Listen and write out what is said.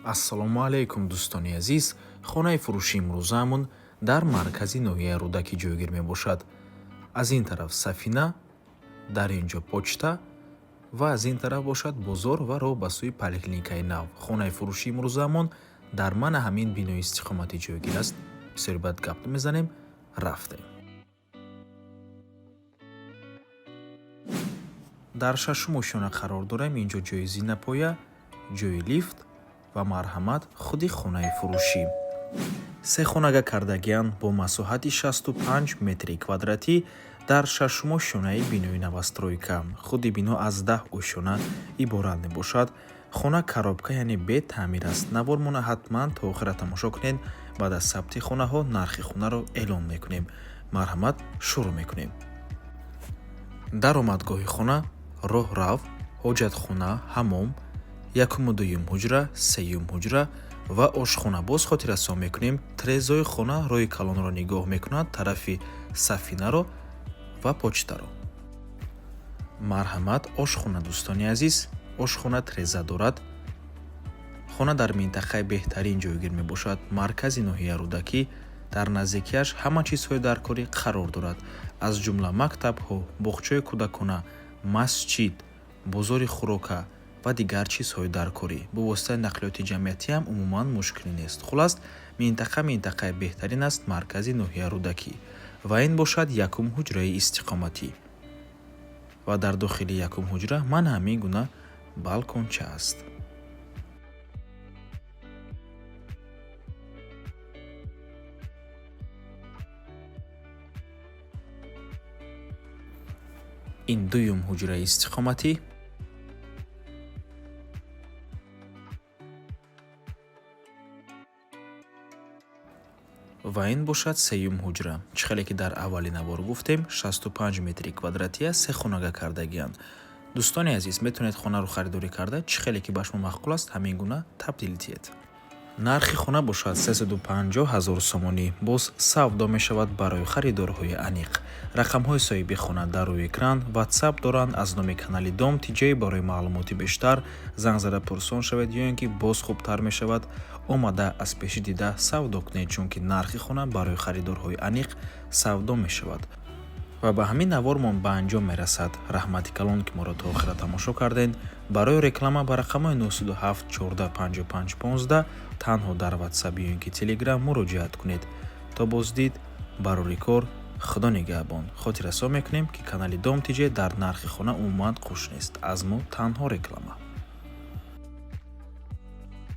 ассалому алайкум дӯстони азиз. Хонаи фурӯши имрӯзаамон дар маркази ноҳияи Рӯдакӣ ҷойгир мебошад. Аз ин тараф Сафина, дар ин ҷо почта ва аз ин тараф бошад бозор ва роҳ ба сӯи поликлиникаи нав. Хонаи фурӯши имрӯзаамон дар мана ҳамин бинои истиқоматӣ ҷойгир аст. Бисёри бад гап намезанем, рафтем. дар шашум ошёна қарор дорем. Ин ҷо ҷои зинапоя, ҷои лифт ва марҳамат худи хонаи фурӯшӣ. се хонага кардагианд бо масоҳати 65 метри квадратӣ дар шашум ошёнаи бинои новостройка. Худи бино аз 10 ошёна иборат мебошад. хона коробка яъне бе таъмир аст. навор мона ҳатман то охира тамошо кунед. баъд аз сабти хонаҳо нархи хонаро эълон мекунем. марҳамат, шурӯъ мекунем. даромадгоҳи хона роҳ рав, ҳоҷатхона, ҳаммом, якуму дуюм ҳуҷра, сеюм ҳуҷра ва ошхона. боз хотиррасон мекунем. трезои хона роҳи калонро нигоҳ мекунад, тарафи Сафинаро ва почтаро. марҳамат, ошхона дӯстони азиз, ошхона треза дорад. хона дар минтақаи беҳтарин ҷойгир мебошад. маркази ноҳияи Рӯдакӣ, дар наздикиаш ҳама чизҳои даркорӣ қарор дорад. аз ҷумла мактабҳо, боғчаи кӯдакона, масҷид, бозори хӯрока ва дигар чизҳои даркорӣ. бо воситаи нақлиёти ҷамъиятиам умуман мушкилӣ нест. хулас, минтақаи беҳтарин аст маркази ноҳияи Рӯдакӣ ва ин бошад якум ҳуҷраи истиқоматӣ. ва дар дохили якум ҳуҷра мана ҳамин гуна балконча аст. ин дуюм ҳуҷраи истиқоматӣ. ва ин бошад сеюм ҳуҷра. чӣ хеле ки дар аввали навор гуфтем, 65 метри квадратия се хонага кардагианд. дӯстони азиз, метавонед хонаро харидорӣ карда, чӣ хеле ки ба шумо маъқул аст, ҳамин гуна табдил диҳед. нархи хона бошад 350 000 сомонӣ. боз савдо мешавад барои харидорҳои аниқ. рақамҳои соҳиби хона дар рӯи экран. ватсап доранд. аз номи канали Дом Тиҷаи барои маълумоти бештар занг зада пурсон шавед ё ин ки боз хубтар мешавад омада аз пеши дида савдо кунед, чунки нархи хона барои харидорҳои аниқ савдо мешавад. ва ба ҳамин навормон ба анҷом мерасад. раҳмати калон ки моро то охира тамошо кардед. барои реклама ба рақамҳои 97 14 55 15 танҳо дар ватсап ё ин ки телеграм муроҷиат кунед. то боздид, барори кор, худо нигаҳбон. хотиррасон мекунем ки канали Дом Тиҷа дар нархи хона умуман қуш нест. аз мо танҳо реклама.